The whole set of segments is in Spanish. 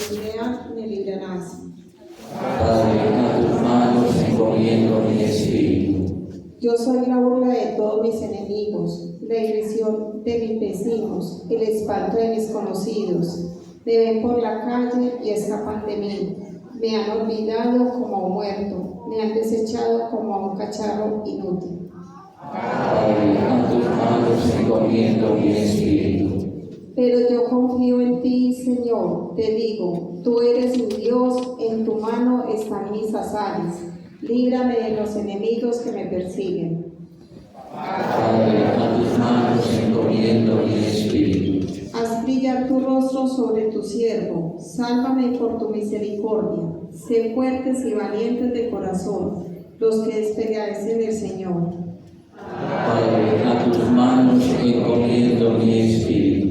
Galilea me librarás. Padre, a tus manos encomiendo mi espíritu. Yo soy la burla de todos mis enemigos, la irrisión de mis vecinos, el espanto de mis conocidos. Me ven por la calle y escapan de mí. Me han olvidado como a un muerto, me han desechado como a un cacharro inútil. Padre, a tus manos encomiendo mi espíritu. Pero yo confío en ti, Señor, te digo, tú eres mi Dios, en tu mano están mis azares. Líbrame de los enemigos que me persiguen. Padre, a tus manos encomiendo mi espíritu. Haz brillar tu rostro sobre tu siervo, sálvame por tu misericordia. Sé fuertes y valientes de corazón, los que despegáis del Señor. Padre, a tus manos encomiendo mi espíritu.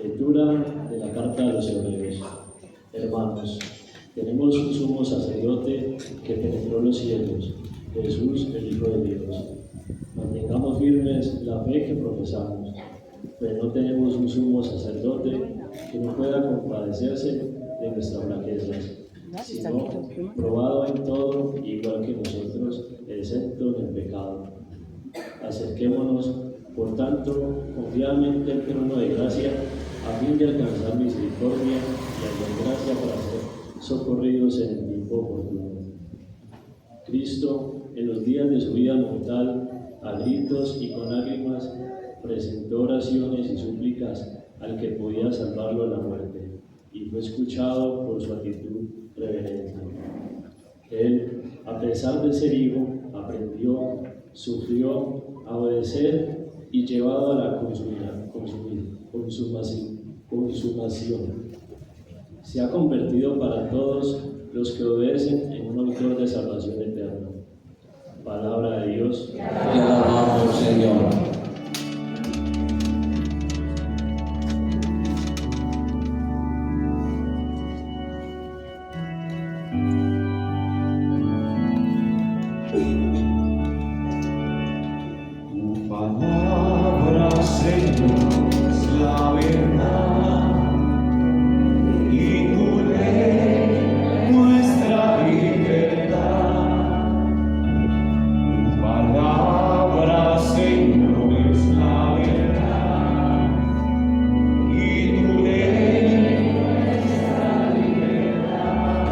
Lectura de la carta a los Hebreos. Hermanos, tenemos un sumo sacerdote que penetró los cielos, Jesús, el Hijo de Dios. Mantengamos firmes la fe que profesamos, pero no tenemos un sumo sacerdote que no pueda compadecerse de nuestras flaquezas, sino probado en todo, igual que nosotros, excepto en el pecado. Acerquémonos, por tanto, confiadamente al trono de gracia, a fin de alcanzar misericordia y hallar gracia para ser socorridos en el tiempo oportuno. Cristo, en los días de su vida mortal, a gritos y con lágrimas, presentó oraciones y súplicas al que podía salvarlo de la muerte, y fue escuchado por su actitud reverente. Él, a pesar de ser hijo, aprendió, sufrió, a obedecer y llevado a la consumación. Se ha convertido para todos los que obedecen en un autor de salvación eterna. Palabra de Dios. Te alabamos, Señor. Tu palabra, Señor, es la verdad, y tu ley nuestra libertad. Tu palabra, Señor, es la verdad, y tu ley nuestra libertad.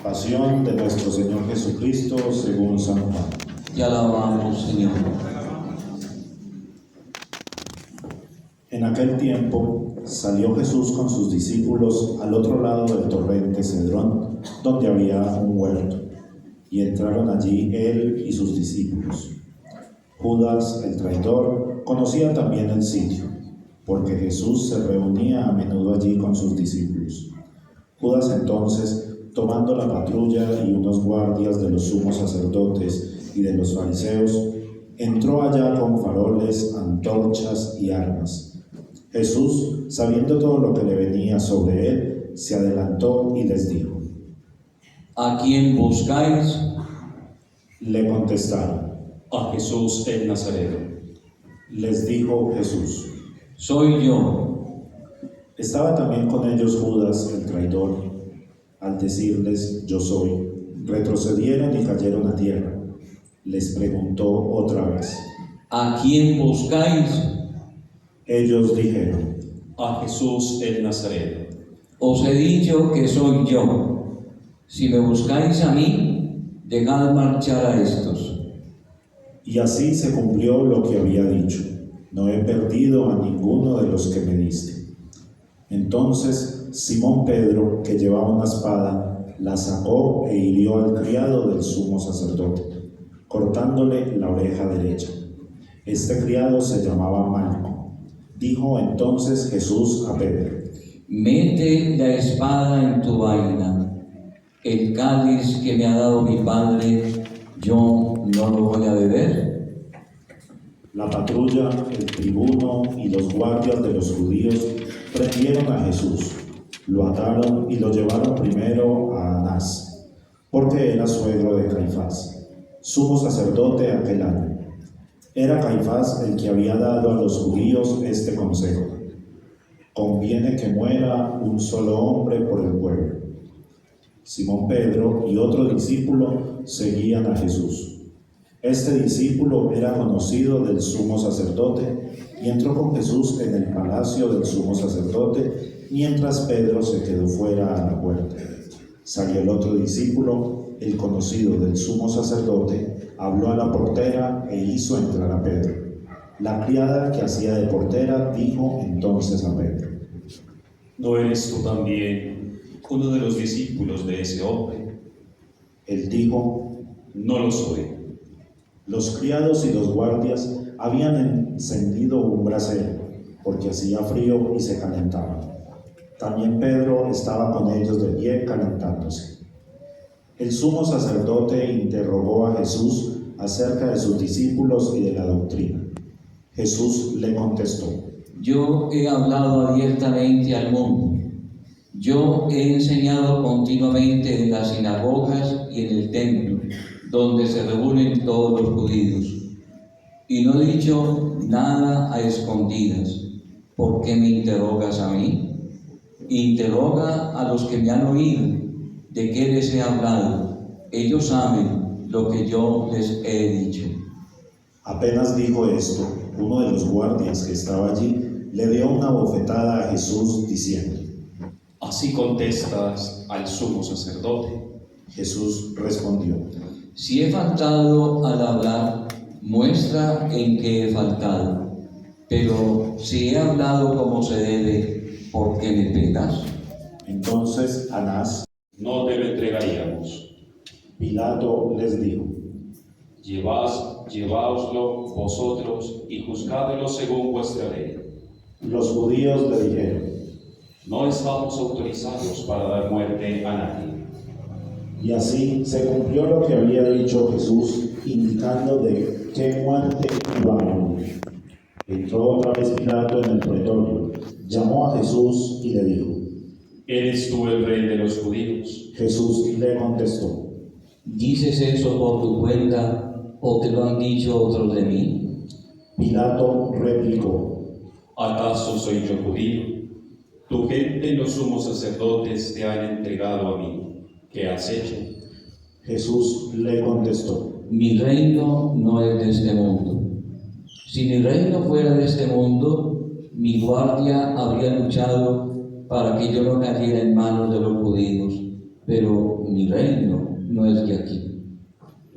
Pasión de nuestro Señor Jesucristo según San Juan. Te alabamos, Señor. En aquel tiempo salió Jesús con sus discípulos al otro lado del torrente Cedrón, donde había un huerto, y entraron allí él y sus discípulos. Judas, el traidor, conocía también el sitio, porque Jesús se reunía a menudo allí con sus discípulos. Judas entonces, tomando la patrulla y unos guardias de los sumos sacerdotes y de los fariseos, entró allá con faroles, antorchas y armas. Jesús, sabiendo todo lo que le venía sobre él, se adelantó y les dijo: ¿A quién buscáis? Le contestaron. A Jesús el Nazareno. Les dijo Jesús. Soy yo. Estaba también con ellos Judas, el traidor. Al decirles: yo soy, retrocedieron y cayeron a tierra. Les preguntó otra vez. ¿A quién buscáis? Ellos dijeron: A Jesús el Nazareno. Os he dicho que soy yo. Si me buscáis a mí, dejad marchar a estos. Y así se cumplió lo que había dicho: no he perdido a ninguno de los que me diste. Entonces Simón Pedro, que llevaba una espada, la sacó e hirió al criado del sumo sacerdote, cortándole la oreja derecha. Este criado se llamaba Malco. Dijo entonces Jesús a Pedro: Mete la espada en tu vaina. El cáliz que me ha dado mi padre, yo no lo voy a beber. La patrulla, el tribuno y los guardias de los judíos prendieron a Jesús, lo ataron y lo llevaron primero a Anás, porque era suegro de Caifás, sumo sacerdote aquel año. Era Caifás el que había dado a los judíos este consejo: conviene que muera un solo hombre por el pueblo. Simón Pedro y otro discípulo seguían a Jesús. Este discípulo era conocido del sumo sacerdote y entró con Jesús en el palacio del sumo sacerdote, mientras Pedro se quedó fuera a la puerta. Salió el otro discípulo, el conocido del sumo sacerdote, habló a la portera e hizo entrar a Pedro. La criada que hacía de portera dijo entonces a Pedro: ¿No eres tú también uno de los discípulos de ese hombre? Él dijo: No lo soy. Los criados y los guardias habían encendido un brasero, porque hacía frío y se calentaban. También Pedro estaba con ellos de pie calentándose. El sumo sacerdote interrogó a Jesús acerca de sus discípulos y de la doctrina. Jesús le contestó: Yo he hablado abiertamente al mundo. Yo he enseñado continuamente en las sinagogas y en el templo, donde se reúnen todos los judíos. Y no he dicho nada a escondidas. ¿Por qué me interrogas a mí? Interroga a los que me han oído, de qué les he hablado. Ellos saben lo que yo les he dicho. Apenas dijo esto, uno de los guardias que estaba allí le dio una bofetada a Jesús diciendo: ¿Así contestas al sumo sacerdote? Jesús respondió: Si he faltado al hablar, muestra en qué he faltado. Pero si he hablado como se debe, ¿por qué me pegas? Entonces Anás, No te lo entregaríamos. Pilato les dijo: Lleváoslo vosotros y juzgadlo según vuestra ley. Los judíos le dijeron: No estamos autorizados para dar muerte a nadie. y así se cumplió lo que había dicho Jesús, indicando de qué muerte iba a morir. Entró otra vez Pilato en el pretorio, llamó a Jesús y le dijo: ¿Eres tú el rey de los judíos? Jesús le contestó: ¿Dices eso por tu cuenta o te lo han dicho otros de mí? Pilato replicó: ¿Acaso soy yo judío? Tu gente y los sumos sacerdotes te han entregado a mí. ¿Qué has hecho? Jesús le contestó: Mi reino no es de este mundo. Si mi reino fuera de este mundo, mi guardia habría luchado para que yo no cayera en manos de los judíos, pero mi reino no es de aquí.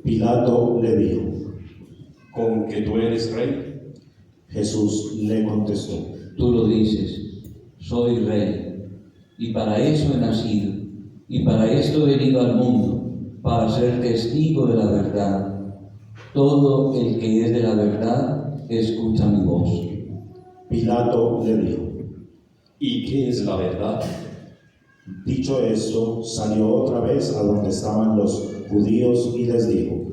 Pilato le dijo: ¿Con que tú eres rey? Jesús le contestó: Tú lo dices, soy rey, y para eso he nacido, y para esto he venido al mundo, para ser testigo de la verdad. Todo el que es de la verdad, escucha mi voz. Pilato le dijo: ¿Y qué es la verdad? Dicho esto, salió otra vez a donde estaban los judíos y les dijo: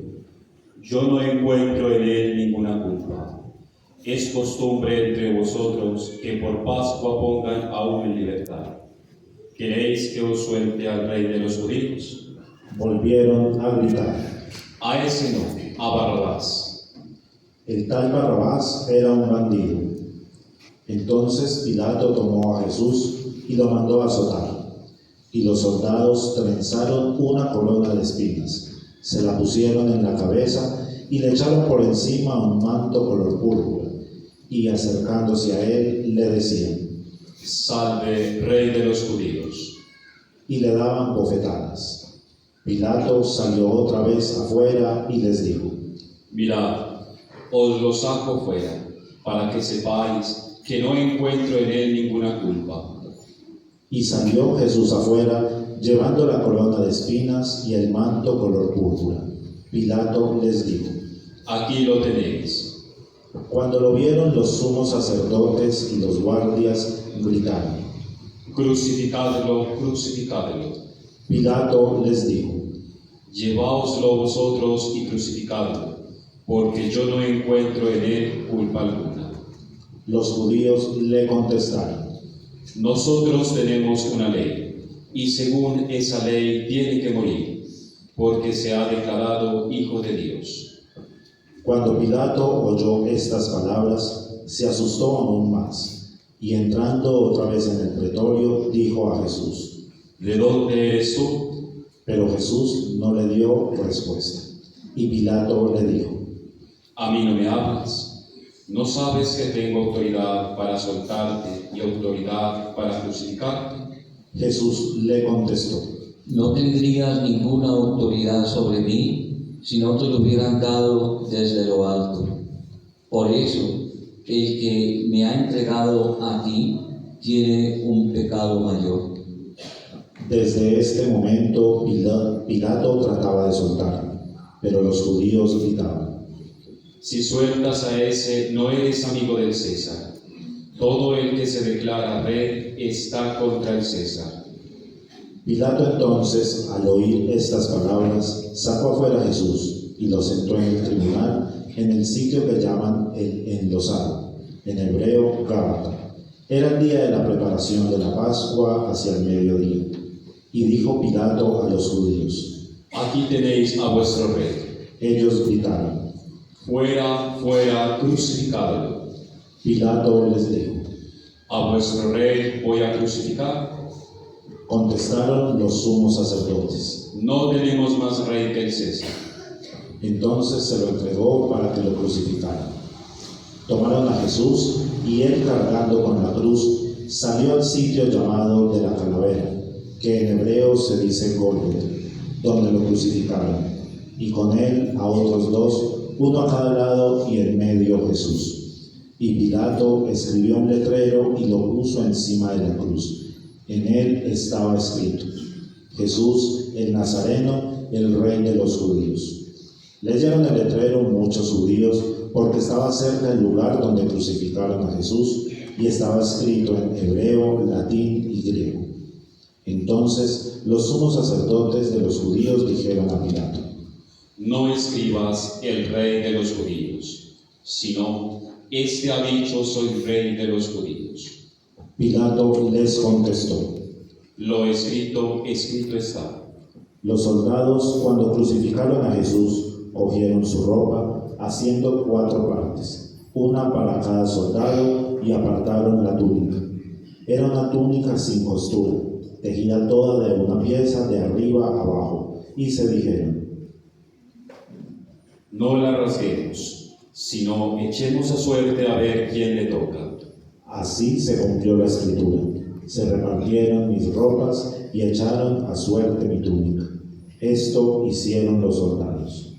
Yo no encuentro en él ninguna culpa. Es costumbre entre vosotros que por Pascua pongan a uno en libertad. ¿Queréis que os suelte al rey de los judíos? Volvieron a gritar. A ese no, a Barrabás. El tal Barrabás era un bandido. Entonces Pilato tomó a Jesús y lo mandó a azotar. Y los soldados trenzaron una corona de espinas, se la pusieron en la cabeza y le echaron por encima un manto color púrpura. Y acercándose a él le decían: Salve, rey de los judíos. y le daban bofetadas. Pilato salió otra vez afuera y les dijo: Mirad, os lo saco fuera, para que sepáis que no encuentro en él ninguna culpa. Y salió Jesús afuera, llevando la corona de espinas y el manto color púrpura. Pilato les dijo: Aquí lo tenéis. Cuando lo vieron los sumos sacerdotes y los guardias, gritaron. Crucificadlo, crucificadlo. Pilato les dijo: Lleváoslo vosotros y crucificadlo, porque yo no encuentro en él culpa alguna. Los judíos le contestaron: Nosotros tenemos una ley, y según esa ley tiene que morir, porque se ha declarado Hijo de Dios. Cuando Pilato oyó estas palabras, se asustó aún más, Y entrando otra vez en el pretorio, dijo a Jesús. ¿De dónde eres tú? Pero Jesús no le dio respuesta. Y Pilato le dijo. A mí no me hablas. ¿No sabes que tengo autoridad para soltarte y autoridad para crucificarte? Jesús le contestó. No tendrías ninguna autoridad sobre mí si no te lo hubieran dado desde lo alto. Por eso, el que me ha entregado a ti tiene un pecado mayor. Desde este momento Pilato trataba de soltarlo, pero los judíos gritaban. Si sueltas a ese, no eres amigo del César. Todo el que se declara rey está contra el César. Pilato entonces, al oír estas palabras, sacó afuera a Jesús y lo sentó en el tribunal, en el sitio que llaman el endosado, en hebreo Gábata. Era el día de la preparación de la Pascua hacia el mediodía. Y dijo Pilato a los judíos. Aquí tenéis a vuestro rey. Ellos gritaron. Fuera, fuera, crucificadlo. Pilato les dijo. ¿A vuestro rey voy a crucificar? Contestaron los sumos sacerdotes. No tenemos más rey que el César. Entonces se lo entregó para que lo crucificaran. Tomaron a Jesús y él, cargando con la cruz, salió al sitio llamado de la Calavera, que en hebreo se dice Gólgota, donde lo crucificaron, y con él a otros dos, uno a cada lado y en medio Jesús. Y Pilato escribió un letrero y lo puso encima de la cruz. En él estaba escrito: Jesús el Nazareno, el Rey de los judíos. Leyeron el letrero muchos judíos, porque estaba cerca el lugar donde crucificaron a Jesús, y estaba escrito en hebreo, latín y griego. Entonces los sumos sacerdotes de los judíos dijeron a Pilato: No escribas el rey de los judíos, sino este ha dicho soy rey de los judíos. Pilato les contestó: Lo escrito, escrito está. Los soldados, cuando crucificaron a Jesús, cogieron su ropa, haciendo 4 partes, una para cada soldado, y apartaron la túnica. Era una túnica sin costura, tejida toda de una pieza de arriba a abajo, y se dijeron: No la rasguemos, sino echemos a suerte a ver quién le toca. Así se cumplió la escritura. Se repartieron mis ropas y echaron a suerte mi túnica. Esto hicieron los soldados.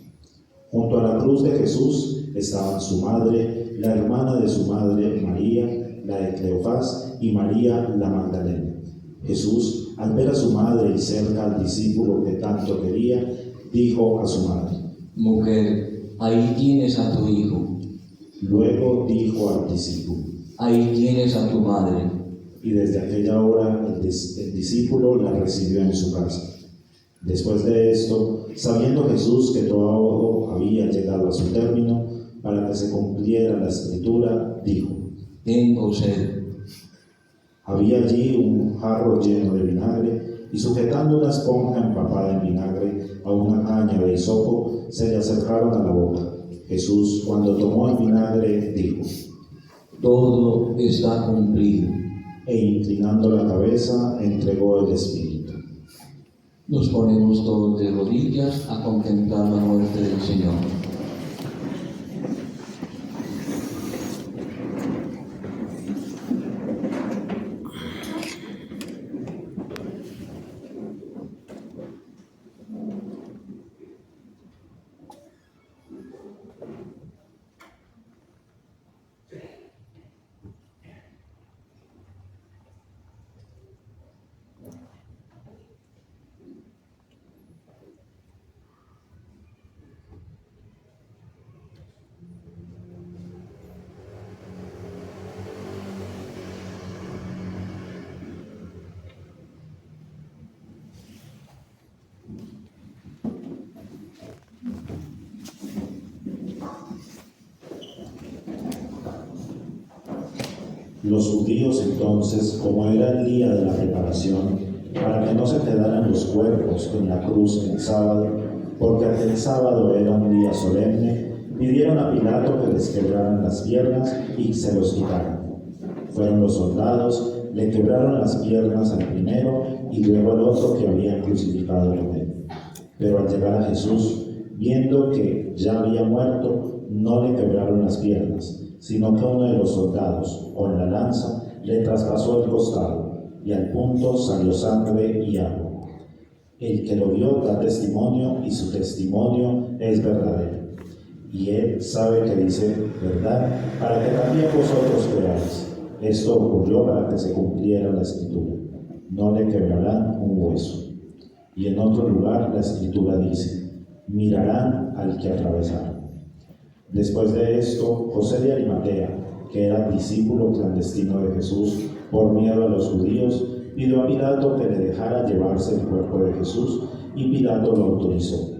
Junto a la cruz de Jesús estaban su madre, la hermana de su madre María, la de Cleofás, y María la Magdalena. Jesús, al ver a su madre y cerca al discípulo que tanto quería, dijo a su madre: Mujer, ahí tienes a tu hijo. Luego dijo al discípulo: Ahí tienes a tu madre. Y desde aquella hora el discípulo la recibió en su casa. Después de esto, sabiendo Jesús que todo había llegado a su término, para que se cumpliera la escritura, dijo: Tengo sed. Había allí un jarro lleno de vinagre, y sujetando una esponja empapada en vinagre a una caña de hisopo, se le acercaron a la boca. Jesús, cuando tomó el vinagre, dijo: Todo está cumplido. E inclinando la cabeza, entregó el espíritu. Nos ponemos todos de rodillas a contemplar la muerte del Señor. Los judíos entonces, como era el día de la preparación, para que no se quedaran los cuerpos en la cruz el sábado, porque aquel sábado era un día solemne, pidieron a Pilato que les quebraran las piernas y se los quitaran. Fueron los soldados, le quebraron las piernas al primero y luego al otro que habían crucificado con él. Pero al llegar a Jesús, viendo que ya había muerto, no le quebraron las piernas, sino que uno de los soldados, con la lanza, le traspasó el costado, y al punto salió sangre y agua. El que lo vio da testimonio, y su testimonio es verdadero. Y él sabe que dice verdad, para que también vosotros creáis. Esto ocurrió para que se cumpliera la Escritura: no le quebrarán un hueso. Y en otro lugar la Escritura dice: mirarán al que atravesaron. Después de esto, José de Arimatea, que era discípulo clandestino de Jesús, por miedo a los judíos, pidió a Pilato que le dejara llevarse el cuerpo de Jesús, y Pilato lo autorizó.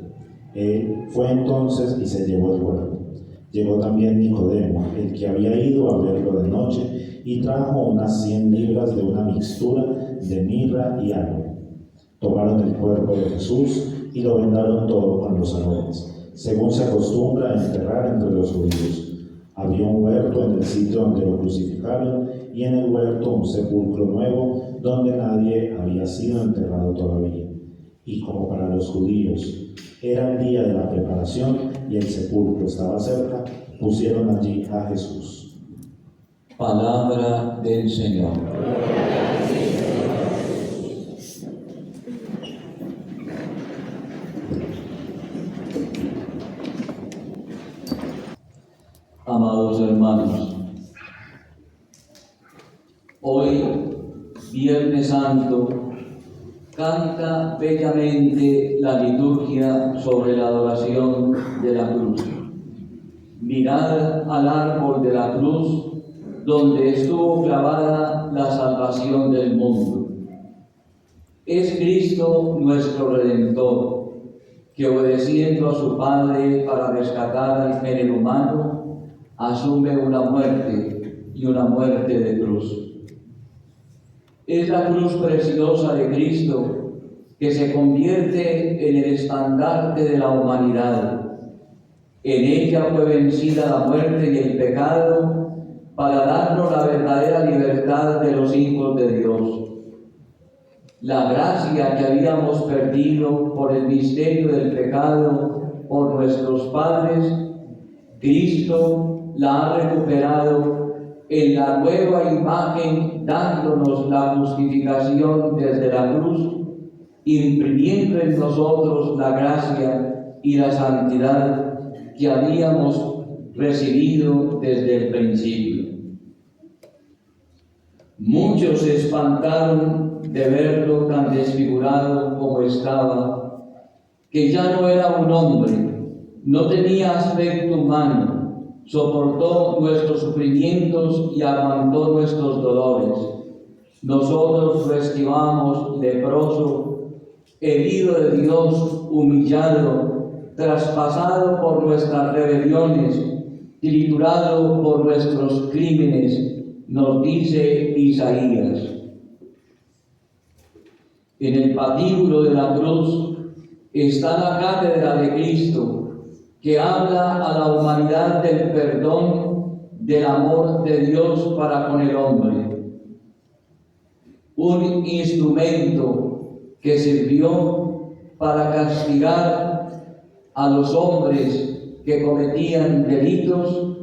Él fue entonces y se llevó el cuerpo. Llegó también Nicodemo, el que había ido a verlo de noche, y trajo unas 100 libras de una mixtura de mirra y aloe. Tomaron el cuerpo de Jesús y lo vendaron todo con los aromas, según se acostumbra a enterrar entre los judíos. Había un huerto en el sitio donde lo crucificaron, y en el huerto un sepulcro nuevo donde nadie había sido enterrado todavía. Y como para los judíos era el día de la preparación y el sepulcro estaba cerca, pusieron allí a Jesús. Palabra del Señor. Amados hermanos, hoy, Viernes Santo, canta bellamente la liturgia sobre la adoración de la cruz. Mirad al árbol de la cruz, donde estuvo clavada la salvación del mundo. Es Cristo nuestro Redentor, que obedeciendo a su Padre para rescatar al género humano, asume una muerte, y una muerte de cruz. Es la cruz preciosa de Cristo que se convierte en el estandarte de la humanidad. En ella fue vencida la muerte y el pecado para darnos la verdadera libertad de los hijos de Dios. La gracia que habíamos perdido por el misterio del pecado por nuestros padres, Cristo la ha recuperado en la nueva imagen, dándonos la justificación desde la cruz, imprimiendo en nosotros la gracia y la santidad que habíamos recibido desde el principio. Muchos se espantaron de verlo tan desfigurado como estaba, que ya no era un hombre, no tenía aspecto humano, soportó nuestros sufrimientos y aguantó nuestros dolores. Nosotros lo estimamos leproso, herido de Dios, humillado, traspasado por nuestras rebeliones, triturado por nuestros crímenes, nos dice Isaías. En el patíbulo de la cruz está la cátedra de Cristo, que habla a la humanidad del perdón, del amor de Dios para con el hombre. Un instrumento que sirvió para castigar a los hombres que cometían delitos,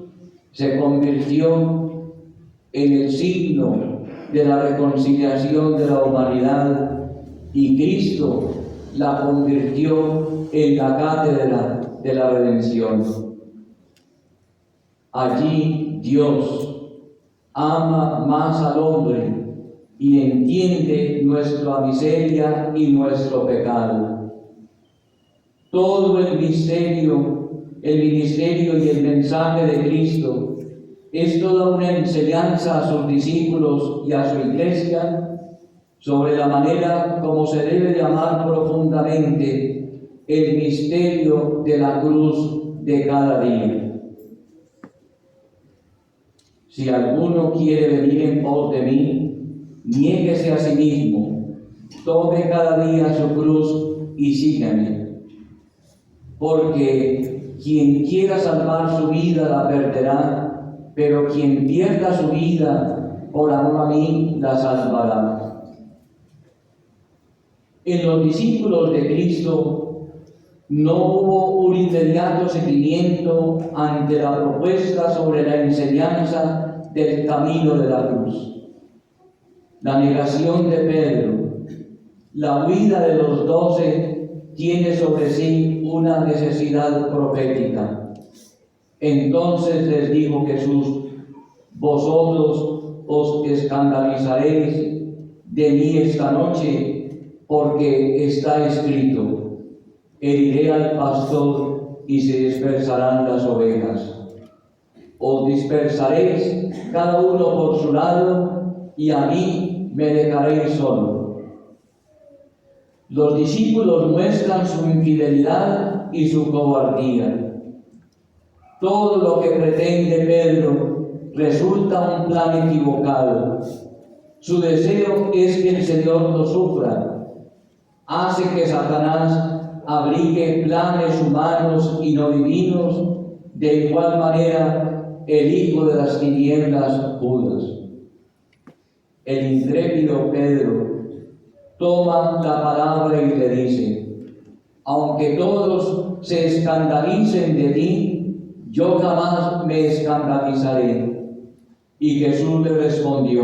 se convirtió en el signo de la reconciliación de la humanidad, y Cristo la convirtió en la cátedra de la redención. Allí Dios ama más al hombre y entiende nuestra miseria y nuestro pecado. Todo el ministerio y el mensaje de Cristo es toda una enseñanza a sus discípulos y a su iglesia sobre la manera como se debe de amar profundamente el misterio de la cruz de cada día. Si alguno quiere venir en pos de mí, niéguese a sí mismo, tome cada día su cruz y sígame. Porque quien quiera salvar su vida la perderá, pero quien pierda su vida por amor a mí, la salvará. En los discípulos de Cristo no hubo un inmediato seguimiento ante la propuesta sobre la enseñanza del camino de la cruz. La negación de Pedro, la huida de los 12 tiene sobre sí una necesidad profética. Entonces les dijo Jesús: vosotros os escandalizaréis de mí esta noche, porque está escrito: heriré al pastor y se dispersarán las ovejas. Os dispersaréis cada uno por su lado, y a mí me dejaréis solo. Los discípulos muestran su infidelidad y su cobardía. Todo lo que pretende Pedro resulta un plan equivocado. Su deseo es que el Señor no sufra. Hace que Satanás abrigue planes humanos y no divinos. De igual manera, el hijo de las tinieblas, Judas. El intrépido Pedro toma la palabra y le dice: aunque todos se escandalicen de ti, yo jamás me escandalizaré. Y Jesús le respondió: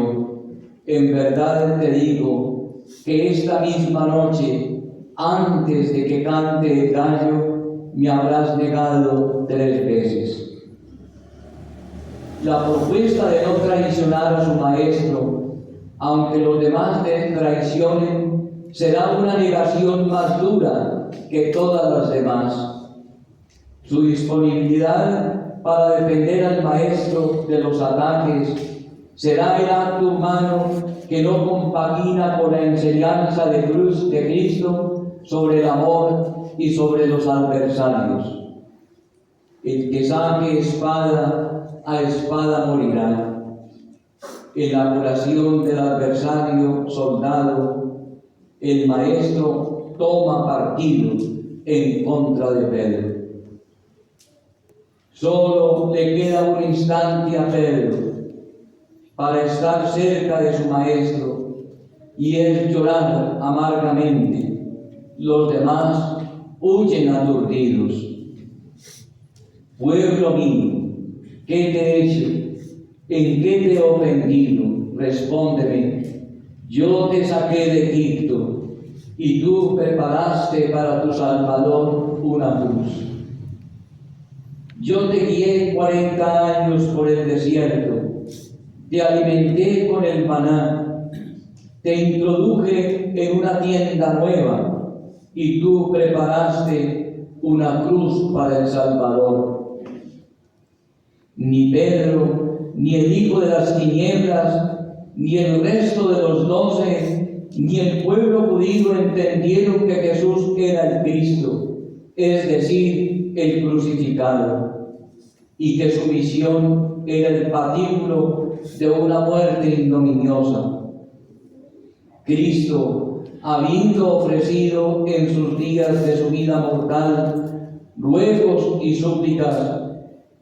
en verdad te digo que esta misma noche, antes de que cante el gallo, me habrás negado 3 veces. La propuesta de no traicionar a su maestro, aunque los demás le traicionen, será una negación más dura que todas las demás. Su disponibilidad para defender al maestro de los ataques será el acto humano que no compagina con la enseñanza de cruz de Cristo sobre el amor y sobre los adversarios. El que saque espada, a espada morirá. En la curación del adversario soldado, el maestro toma partido en contra de Pedro. Solo le queda un instante a Pedro para estar cerca de su maestro, y él llorar amargamente. Los demás huyen aturdidos. Pueblo mío, ¿qué te he hecho? ¿En qué te he ofendido? Respóndeme. Yo te saqué de Egipto, y tú preparaste para tu Salvador una cruz. Yo te guié 40 años por el desierto, te alimenté con el maná, te introduje en una tienda nueva, y tú preparaste una cruz para el Salvador. Ni Pedro, ni el hijo de las tinieblas, ni el resto de los 12, ni el pueblo judío entendieron que Jesús era el Cristo, es decir, el crucificado, y que su misión era el patíbulo de una muerte ignominiosa. Cristo, habiendo ofrecido en sus días de su vida mortal ruegos y súplicas,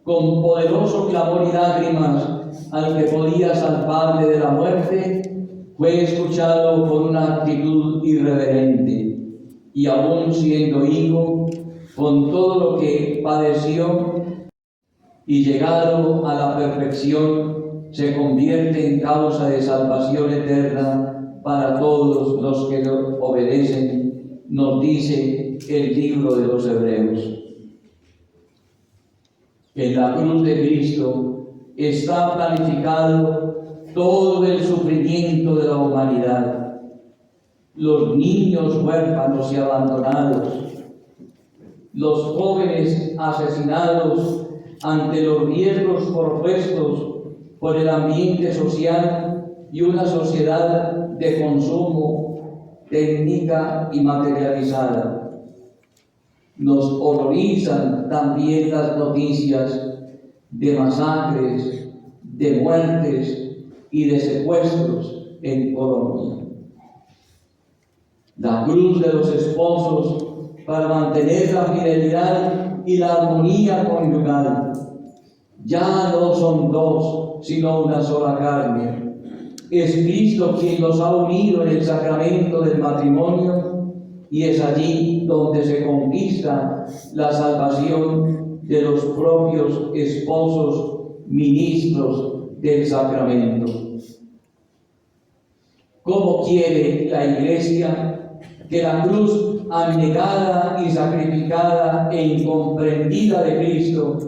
con poderoso clamor y lágrimas al que podía salvarle de la muerte, fue escuchado con una actitud irreverente, y aún siendo hijo, con todo lo que padeció y llegado a la perfección, se convierte en causa de salvación eterna para todos los que lo obedecen, nos dice el libro de los Hebreos. En la cruz de Cristo está planificado todo el sufrimiento de la humanidad. Los niños huérfanos y abandonados, los jóvenes asesinados ante los riesgos propuestos por el ambiente social y una sociedad de consumo técnica y materializada. Nos horrorizan también las noticias de masacres, de muertes y de secuestros en Colombia. La cruz de los esposos para mantener la fidelidad y la armonía conyugal. Ya no son 2, sino una sola carne. Es Cristo quien los ha unido en el sacramento del matrimonio y es allí donde se conquista la salvación de los propios esposos ministros del sacramento. ¿Cómo quiere la Iglesia que la cruz abnegada y sacrificada e incomprendida de Cristo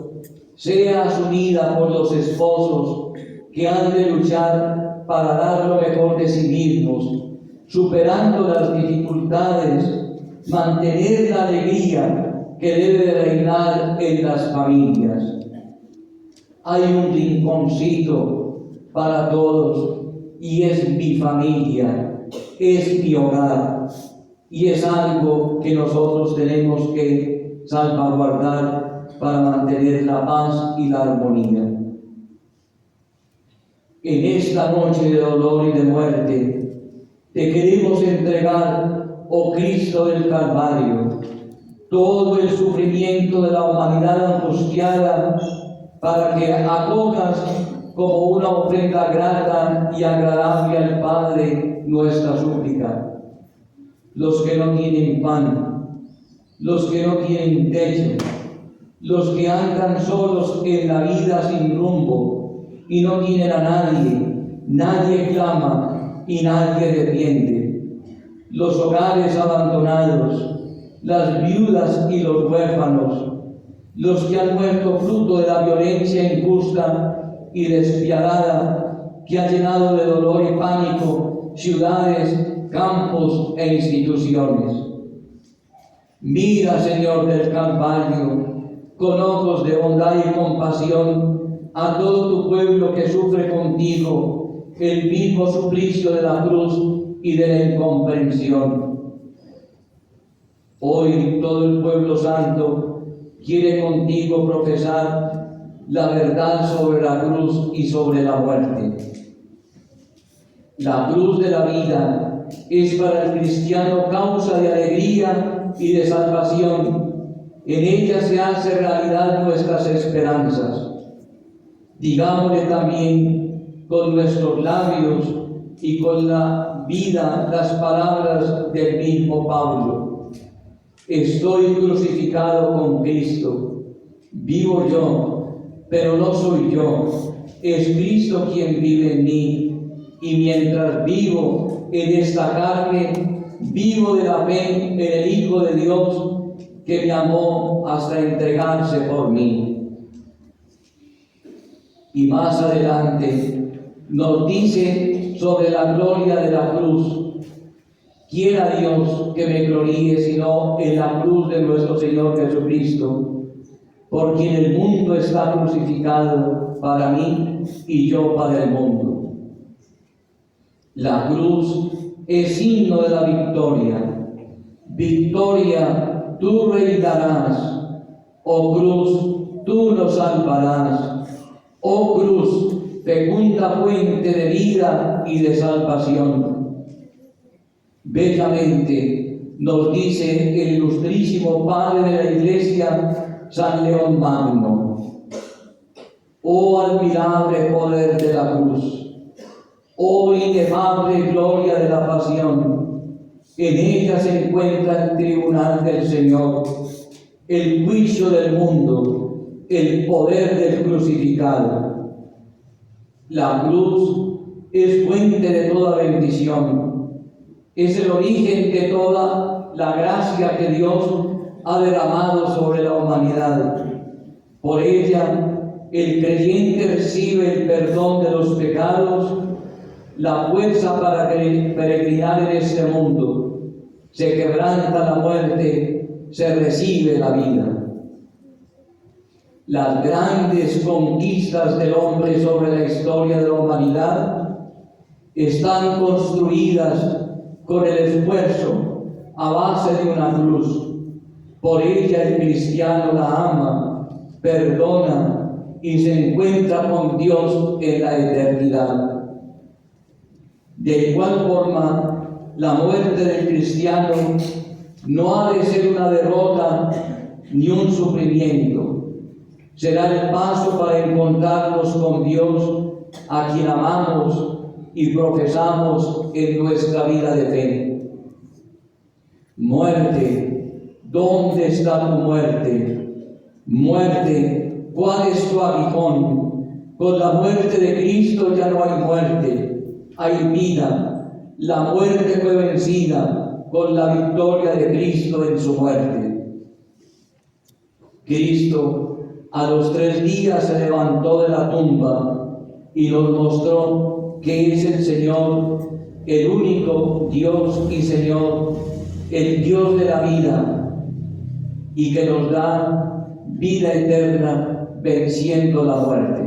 sea asumida por los esposos que han de luchar para dar lo mejor de sí mismos, superando las dificultades, mantener la alegría que debe reinar en las familias? Hay un rinconcito para todos y es mi familia, es mi hogar, y es algo que nosotros tenemos que salvaguardar para mantener la paz y la armonía. En esta noche de dolor y de muerte, te queremos entregar, oh Cristo del Calvario, todo el sufrimiento de la humanidad angustiada, para que acojas como una ofrenda grata y agradable al Padre nuestra súplica. Los que no tienen pan, los que no tienen techo, los que andan solos en la vida sin rumbo y no tienen a nadie, nadie clama y nadie defiende. Los hogares abandonados, las viudas y los huérfanos, los que han muerto fruto de la violencia injusta y despiadada que ha llenado de dolor y pánico ciudades, campos e instituciones. Mira, Señor del Calvario, con ojos de bondad y compasión a todo tu pueblo que sufre contigo el mismo suplicio de la cruz y de la incomprensión. Hoy todo el pueblo santo quiere contigo profesar la verdad sobre la cruz y sobre la muerte. La cruz de la vida es para el cristiano causa de alegría y de salvación. En ella se hace realidad nuestras esperanzas. Digámosle también con nuestros labios y con la vida las palabras del mismo Pablo. Estoy crucificado con Cristo. Vivo yo, pero no soy yo. Es Cristo quien vive en mí. Y mientras vivo en esta carne, vivo de la fe en el Hijo de Dios que me amó hasta entregarse por mí. Y más adelante nos dice sobre la gloria de la cruz: quiera Dios que me gloríe sino en la cruz de nuestro Señor Jesucristo, por quien el mundo está crucificado para mí y yo para el mundo. La cruz es signo de la victoria. Victoria, tú reinarás. Oh cruz, tú nos salvarás. Oh cruz, fecunda fuente de vida y de salvación. Bellamente nos dice el ilustrísimo Padre de la Iglesia, San León Magno: oh admirable poder de la cruz, oh inefable gloria de la pasión, en ella se encuentra el tribunal del Señor, el juicio del mundo, el poder del crucificado. La cruz es fuente de toda bendición, es el origen de toda la gracia que Dios ha derramado sobre la humanidad. Por ella, el creyente recibe el perdón de los pecados, la fuerza para peregrinar en este mundo, se quebranta la muerte, se recibe la vida. Las grandes conquistas del hombre sobre la historia de la humanidad están construidas con el esfuerzo a base de una cruz. Por ella el cristiano la ama, perdona y se encuentra con Dios en la eternidad. De igual forma, la muerte del cristiano no ha de ser una derrota ni un sufrimiento. Será el paso para encontrarnos con Dios, a quien amamos y profesamos en nuestra vida de fe. Muerte, ¿dónde está tu muerte? Muerte, ¿cuál es tu aguijón? Con la muerte de Cristo ya no hay muerte, hay vida. La muerte fue vencida con la victoria de Cristo en su muerte. Cristo a los 3 días se levantó de la tumba y nos mostró que es el Señor, el único Dios y Señor, el Dios de la vida, y que nos da vida eterna venciendo la muerte.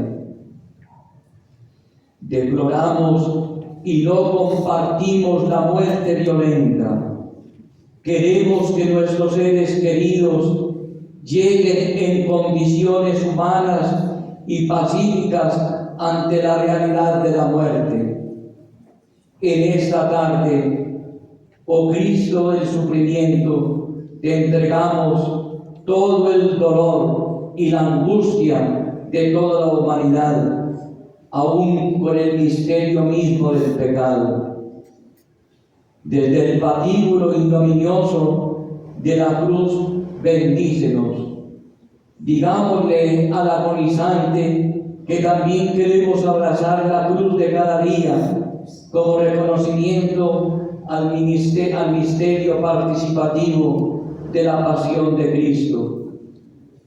Deploramos y no compartimos la muerte violenta. Queremos que nuestros seres queridos lleguen en condiciones humanas y pacíficas ante la realidad de la muerte. En esta tarde, oh Cristo del sufrimiento, te entregamos todo el dolor y la angustia de toda la humanidad, aún con el misterio mismo del pecado. Desde el patíbulo ignominioso de la cruz, bendícenos. Digámosle al agonizante que también queremos abrazar la cruz de cada día como reconocimiento al misterio participativo de la pasión de Cristo,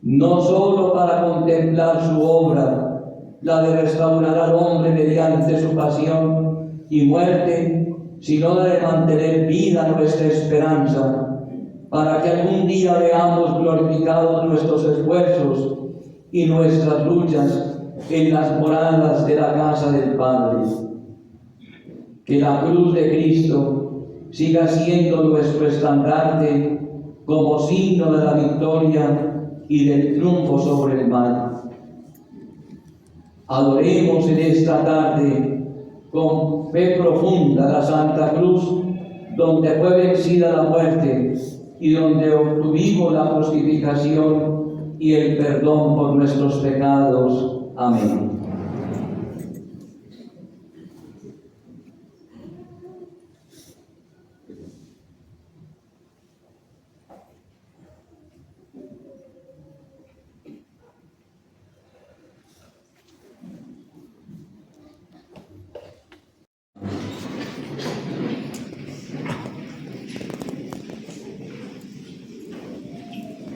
no solo para contemplar su obra, la de restaurar al hombre mediante su pasión y muerte, sino de mantener viva nuestra esperanza, para que algún día veamos glorificados nuestros esfuerzos y nuestras luchas en las moradas de la casa del Padre. Que la cruz de Cristo siga siendo nuestro estandarte como signo de la victoria y del triunfo sobre el mal. Adoremos en esta tarde con fe profunda la Santa Cruz, donde fue vencida la muerte y donde obtuvimos la justificación y el perdón por nuestros pecados. Amén.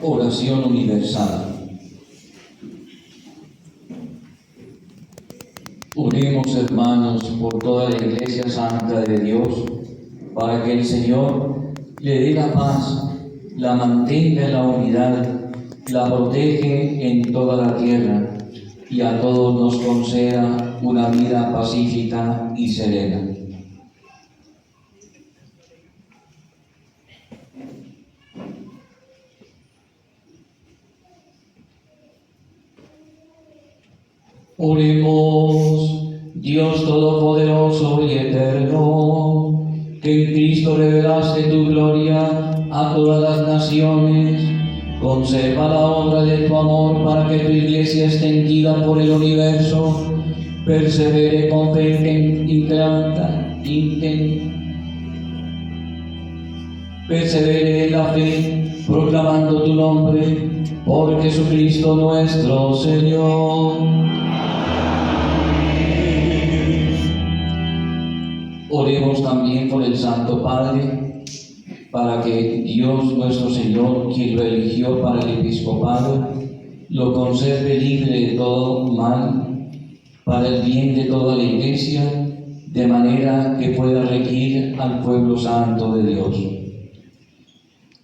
Oración universal. Oremos, hermanos, por toda la Iglesia Santa de Dios, para que el Señor le dé la paz, la mantenga en la unidad, la protege en toda la tierra y a todos nos conceda una vida pacífica y serena. Oremos, Dios Todopoderoso y Eterno, que en Cristo revelaste tu gloria a todas las naciones, conserva la obra de tu amor para que tu Iglesia extendida por el universo persevere con fe persevere en la fe, proclamando tu nombre, por Jesucristo nuestro Señor. Oremos también por el Santo Padre, para que Dios nuestro Señor, quien lo eligió para el episcopado, lo conserve libre de todo mal, para el bien de toda la Iglesia, de manera que pueda regir al pueblo santo de Dios.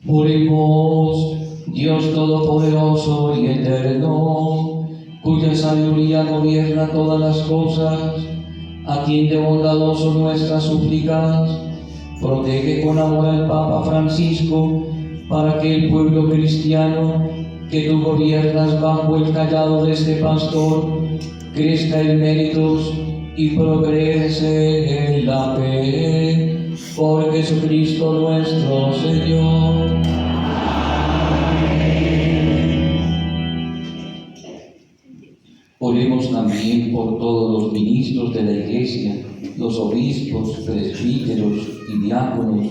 Oremos, Dios Todopoderoso y Eterno, cuya sabiduría gobierna todas las cosas, atiende bondadoso nuestras súplicas, protege con amor al Papa Francisco, para que el pueblo cristiano que tú gobiernas bajo el callado de este pastor crezca en méritos y progrese en la fe, por Jesucristo nuestro Señor. Oremos también por todos los ministros de la Iglesia, los obispos, presbíteros y diáconos,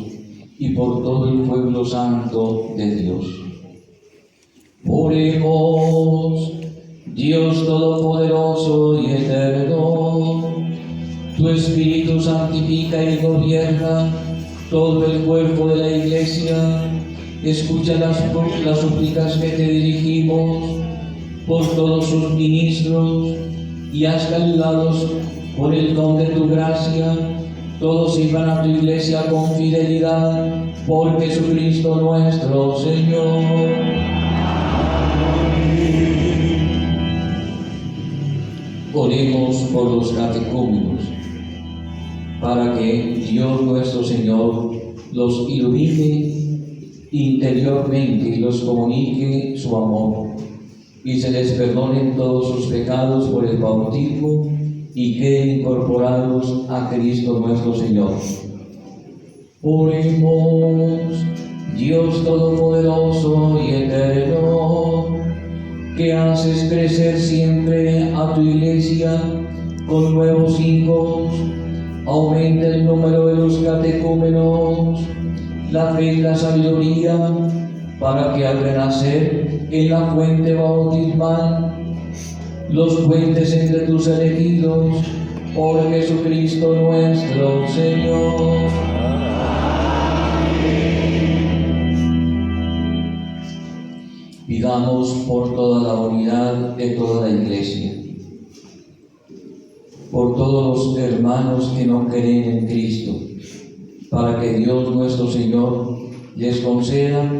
y por todo el pueblo santo de Dios. Oremos, Dios Todopoderoso y Eterno, tu Espíritu santifica y gobierna todo el cuerpo de la Iglesia. Escucha las súplicas que te dirigimos por todos sus ministros, y haz que ayudados por el don de tu gracia, todos sirvan a tu Iglesia con fidelidad, por Jesucristo nuestro Señor. Oremos por los catecúmenos, para que Dios nuestro Señor los ilumine interiormente y los comunique su amor, y se les perdonen todos sus pecados por el bautismo y queden incorporados a Cristo nuestro Señor. Oremos, Dios Todopoderoso y Eterno, que haces crecer siempre a tu Iglesia con nuevos hijos, aumenta el número de los catecúmenos, la fe y la sabiduría, para que al renacer en la fuente bautismal los cuentes entre tus elegidos, por Jesucristo nuestro Señor. Pidamos por toda la unidad de toda la Iglesia, por todos los hermanos que no creen en Cristo, para que Dios nuestro Señor les conceda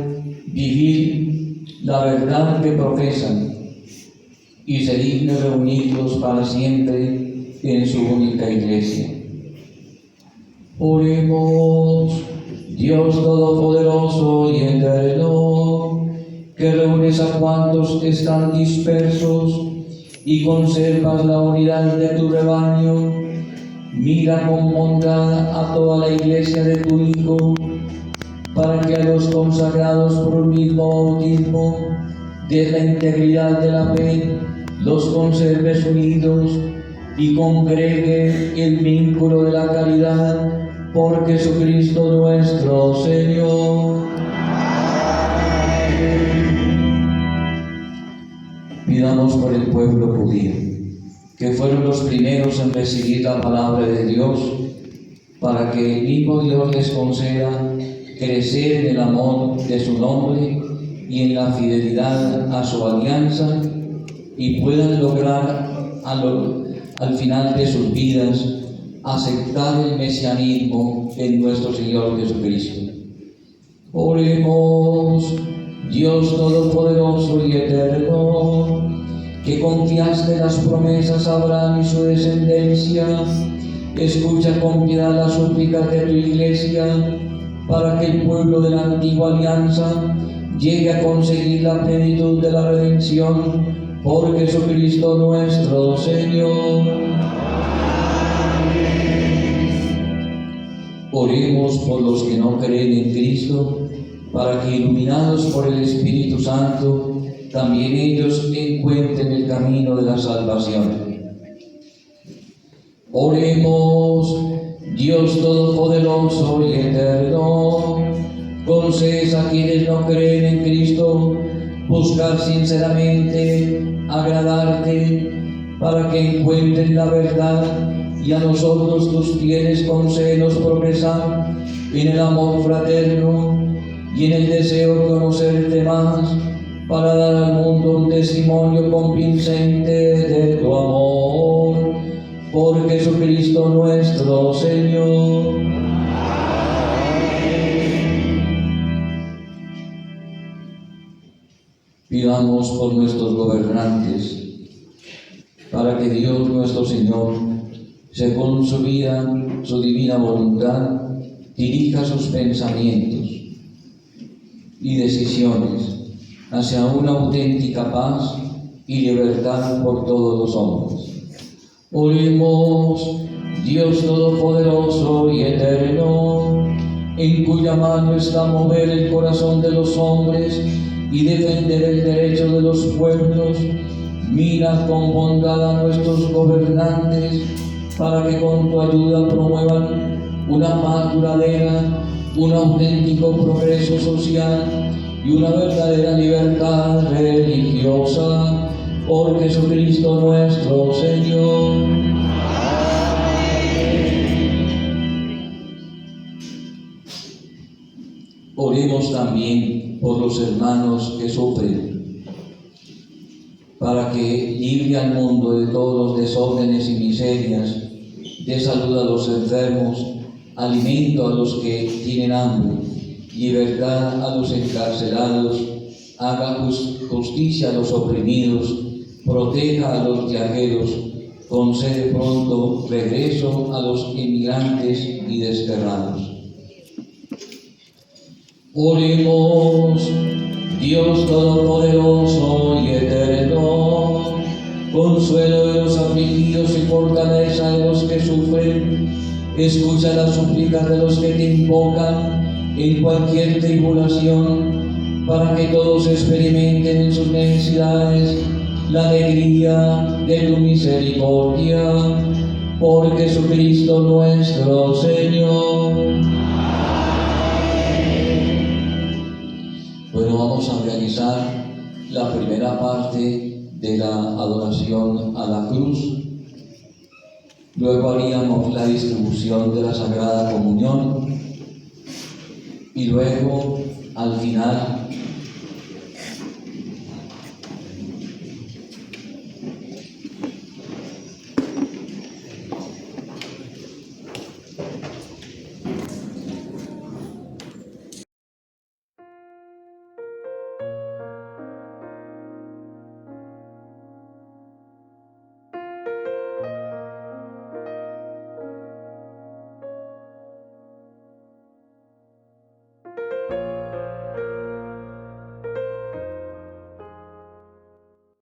vivir la verdad que profesan y se digne reunirlos para siempre en su única Iglesia. Oremos, Dios Todopoderoso y Eterno, que reúnes a cuantos están dispersos y conservas la unidad de tu rebaño, mira con bondad a toda la Iglesia de tu Hijo, para que a los consagrados por el mismo bautismo de la integridad de la fe los conserves unidos y congregue el vínculo de la caridad, por Jesucristo nuestro Señor. Pidamos por el pueblo judío, que fueron los primeros en recibir la palabra de Dios, para que el mismo Dios les conceda crecer en el amor de su nombre y en la fidelidad a su alianza, y puedan lograr al final de sus vidas aceptar el mesianismo en nuestro Señor Jesucristo. Oremos, Dios Todopoderoso y Eterno, que confiaste las promesas a Abraham y su descendencia, escucha con piedad las súplicas de tu Iglesia, para que el pueblo de la antigua alianza llegue a conseguir la plenitud de la redención, por Jesucristo nuestro Señor. Oremos por los que no creen en Cristo, para que, iluminados por el Espíritu Santo, también ellos encuentren el camino de la salvación. Oremos, Dios Todopoderoso y Eterno, concedes a quienes no creen en Cristo buscar sinceramente agradarte, para que encuentren la verdad, y a nosotros tus fieles concédenos progresar en el amor fraterno y en el deseo de conocerte más, para dar al mundo un testimonio convincente de tu amor, por Jesucristo nuestro Señor. Pidamos por nuestros gobernantes, para que Dios nuestro Señor, según su vida, su divina voluntad, dirija sus pensamientos y decisiones hacia una auténtica paz y libertad por todos los hombres. Oremos, Dios Todopoderoso y Eterno, en cuya mano está mover el corazón de los hombres y defender el derecho de los pueblos, Mira con bondad a nuestros gobernantes para que con tu ayuda promuevan una paz duradera, un auténtico progreso social y una verdadera libertad religiosa. Por Jesucristo nuestro Señor. Oremos también por los hermanos que sufren, para que libre al mundo de todos los desórdenes y miserias, dé salud a los enfermos, alimento a los que tienen hambre, libertad a los encarcelados, haga justicia a los oprimidos, proteja a los viajeros, concede pronto regreso a los inmigrantes y desterrados. Oremos. Dios Todopoderoso y Eterno, consuelo de los afligidos y fortaleza de los que sufren, escucha las súplicas de los que te invocan en cualquier tribulación, para que todos experimenten en sus necesidades la alegría de tu misericordia. Por Jesucristo nuestro Señor. Bueno, vamos a realizar la primera parte de la adoración a la cruz. Luego haríamos la distribución de la Sagrada Comunión y luego, al final,